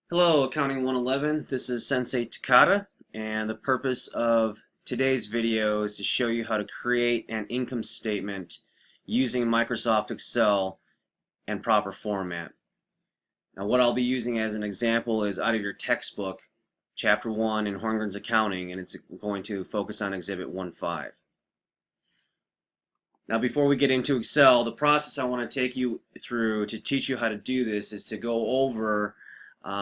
Hello, Accounting 111. This is Sensei Takata, and the purpose of today's video is to show you how to create an income statement using Microsoft Excel and proper format. Now, what I'll be using as an example is out of your textbook, Chapter 1 in Horngren's Accounting, and it's going to focus on Exhibit 1.5. Now, before we get into Excel, the process I want to take you through to teach you how to do this is to go over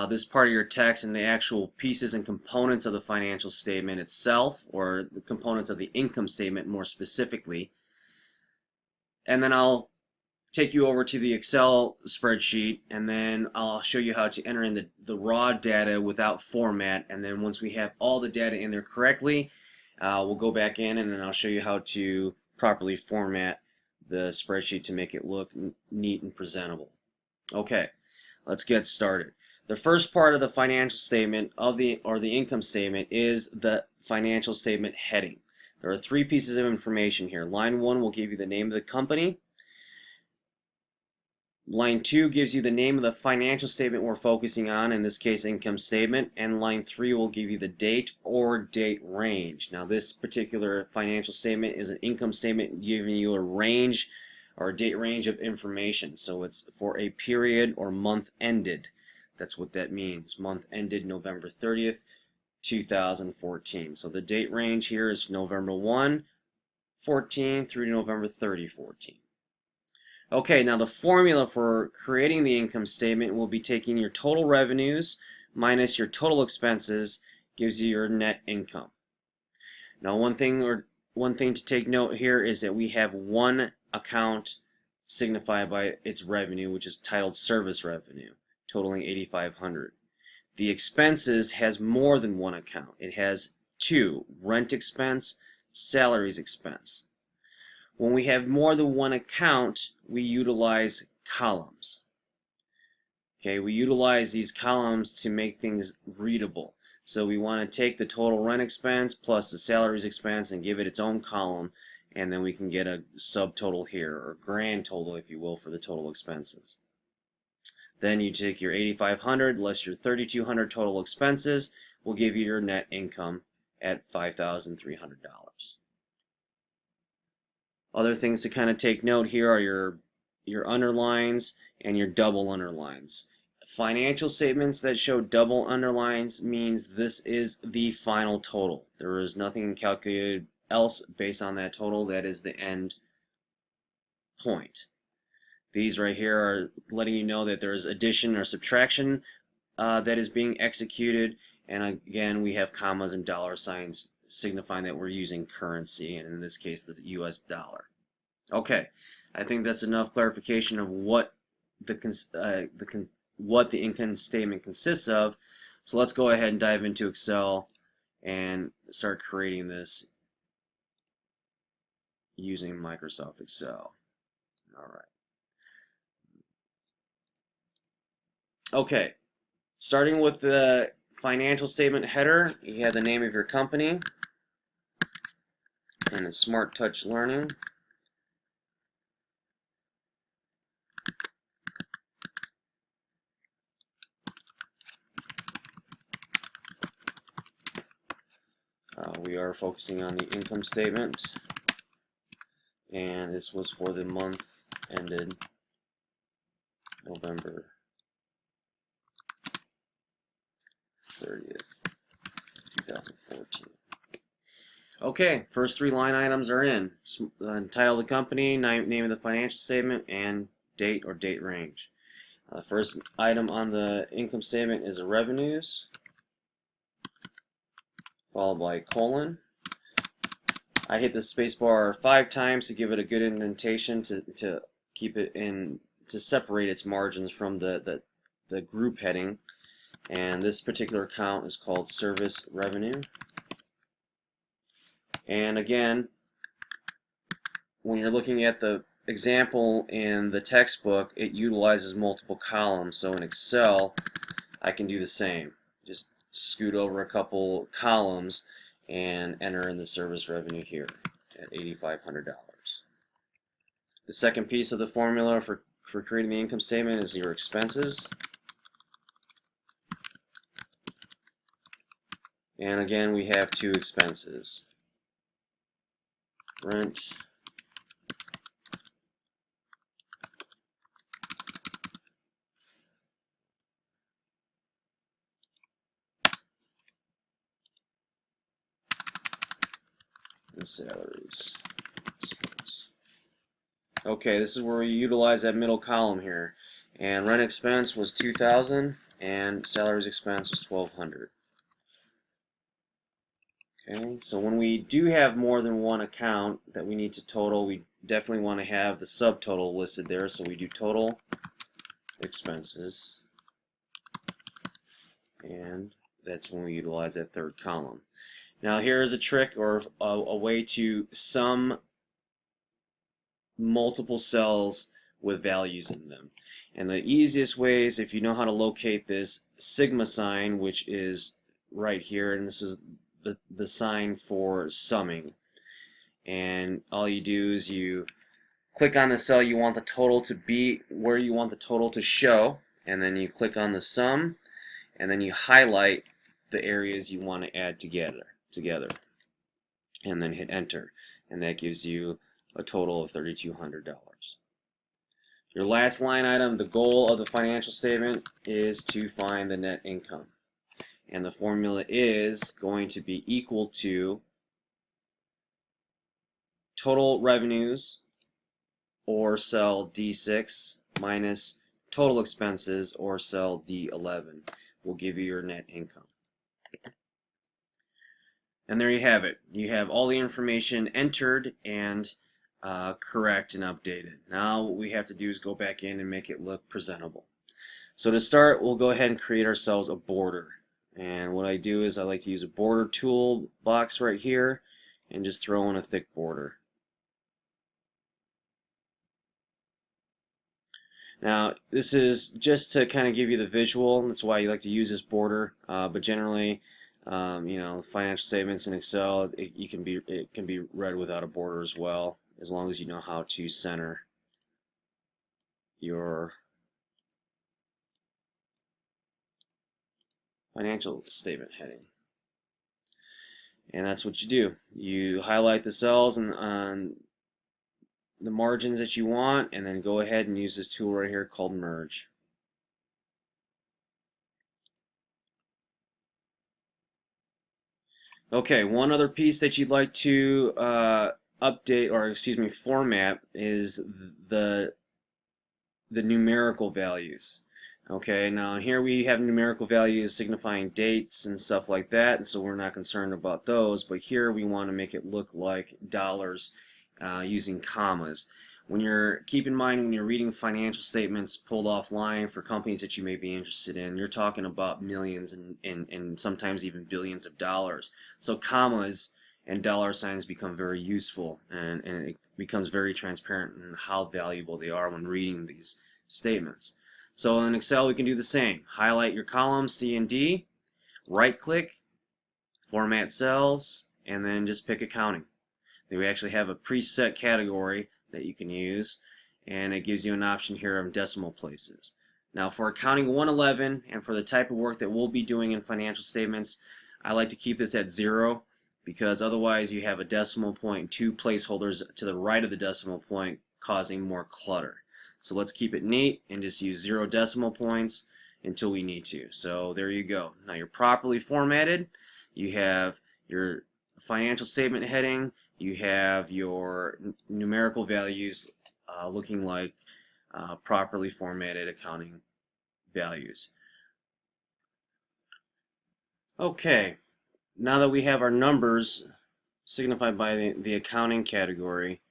this part of your text and the actual pieces and components of the financial statement itself, or the components of the income statement more specifically. And then I'll take you over to the Excel spreadsheet, and then I'll show you how to enter in the raw data without format. And then once we have all the data in there correctly, we'll go back in, and then I'll show you how to properly format the spreadsheet to make it look neat and presentable. Okay, let's get started. The first part of the financial statement the income statement is the financial statement heading. There are three pieces of information here. Line 1 will give you the name of the company. Line 2 gives you the name of the financial statement we're focusing on, in this case income statement, and line 3 will give you the date or date range. Now this particular financial statement is an income statement giving you a range or a date range of information. So it's for a period or month ended. That's what that means. Month ended November 30th, 2014. So the date range here is November 1, 14 through November 30, 14. Okay, now the formula for creating the income statement will be taking your total revenues minus your total expenses gives you your net income. Now one thing to take note here is that we have one account signified by its revenue, which is titled service revenue, totaling $8,500. The expenses has more than one account. It has two: rent expense, salaries expense. When we have more than one account, we utilize columns. Okay, we utilize these columns to make things readable. So we want to take the total rent expense plus the salaries expense and give it its own column, and then we can get a subtotal here, or grand total if you will, for the total expenses. Then you take your $8,500 less your $3,200 total expenses will give you your net income at $5,300. Other things to kind of take note here are your underlines and your double underlines. Financial statements that show double underlines means this is the final total. There is nothing calculated else based on that total. That is the end point. These right here are letting you know that there is addition or subtraction that is being executed, and again we have commas and dollar signs signifying that we're using currency, and in this case the US dollar. Okay, I think that's enough clarification of what what the income statement consists of. So let's go ahead and dive into Excel and start creating this using Microsoft Excel. All right. Okay, starting with the financial statement header, you have the name of your company and it's Smart Touch Learning. We are focusing on the income statement, and this was for the month ended November 30th, 2014. Okay, first three line items are in. Title of the company, name of the financial statement, and date or date range. The first item on the income statement is the revenues, followed by colon. I hit the space bar 5 times to give it a good indentation to keep it in, to separate its margins from the group heading. And this particular account is called service revenue. And again, when you're looking at the example in the textbook, it utilizes multiple columns. So in Excel, I can do the same. Just scoot over a couple columns and enter in the service revenue here at $8,500. The second piece of the formula for creating the income statement is your expenses. And again, we have two expenses. Rent and salaries expense. Okay, this is where we utilize that middle column here. And rent expense was $2,000 and salaries expense was $1,200. Okay, so when we do have more than one account that we need to total, we definitely want to have the subtotal listed there. So we do total expenses, and that's when we utilize that third column. Now here is a trick or a way to sum multiple cells with values in them. And the easiest way is if you know how to locate this sigma sign, which is right here, and this is the sign for summing. And all you do is you click on the cell you want the total to be, where you want the total to show, and then you click on the sum, and then you highlight the areas you want to add together, and then hit enter, and that gives you a total of $3,200. Your last line item, the goal of the financial statement, is to find the net income. And the formula is going to be equal to total revenues, or cell D6, minus total expenses, or cell D11, will give you your net income. And there you have it. You have all the information entered and correct and updated. Now what we have to do is go back in and make it look presentable. So to start, we'll go ahead and create ourselves a border. And what I do is I like to use a border tool box right here and just throw in a thick border. Now this is just to kind of give you the visual. That's why you like to use this border. But generally, you know, financial statements in Excel, it can be read without a border as well, as long as you know how to center your financial statement heading. And that's what you do. You highlight the cells and on the margins that you want, and then go ahead and use this tool right here called merge. Okay, one other piece that you'd like to update, or excuse me, format, is the numerical values. Okay, now here we have numerical values signifying dates and stuff like that, and so we're not concerned about those, but here we want to make it look like dollars using commas. Keep in mind when you're reading financial statements pulled offline for companies that you may be interested in, you're talking about millions and sometimes even billions of dollars. So commas and dollar signs become very useful, and it becomes very transparent in how valuable they are when reading these statements. So in Excel we can do the same. Highlight your columns C and D, right click, format cells, and then just pick accounting. Then we actually have a preset category that you can use, and it gives you an option here of decimal places. Now for accounting 111 and for the type of work that we'll be doing in financial statements, I like to keep this at 0, because otherwise you have a decimal point and two placeholders to the right of the decimal point causing more clutter. So let's keep it neat and just use 0 decimal points until we need to. So there you go. Now you're properly formatted. You have your financial statement heading. You have your numerical values looking like properly formatted accounting values. Okay, now that we have our numbers signified by the accounting category,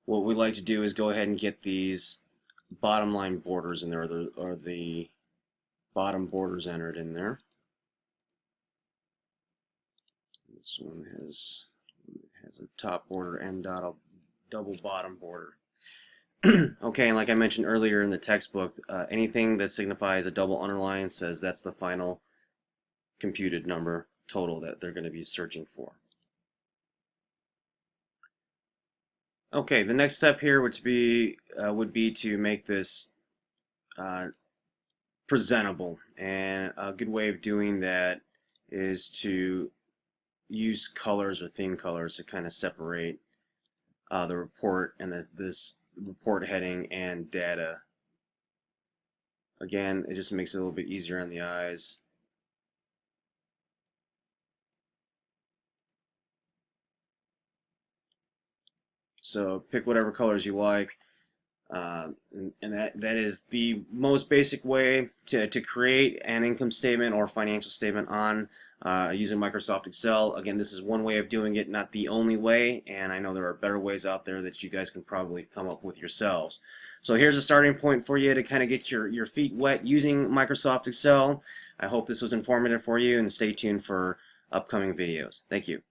what we like to do is go ahead and get these bottom line borders in there, or the bottom borders entered in there. This one has a top border and a double bottom border. Okay, and like I mentioned earlier in the textbook, anything that signifies a double underline says that's the final computed number total that they're going to be searching for. Okay, the next step here would be to make this presentable, and a good way of doing that is to use colors or theme colors to kind of separate the report and this report heading and data. Again, it just makes it a little bit easier on the eyes. So pick whatever colors you like. And that is the most basic way to create an income statement or financial statement on using Microsoft Excel. Again, this is one way of doing it, not the only way, and I know there are better ways out there that you guys can probably come up with yourselves. So here's a starting point for you to kind of get your feet wet using Microsoft Excel. I hope this was informative for you, and stay tuned for upcoming videos. Thank you.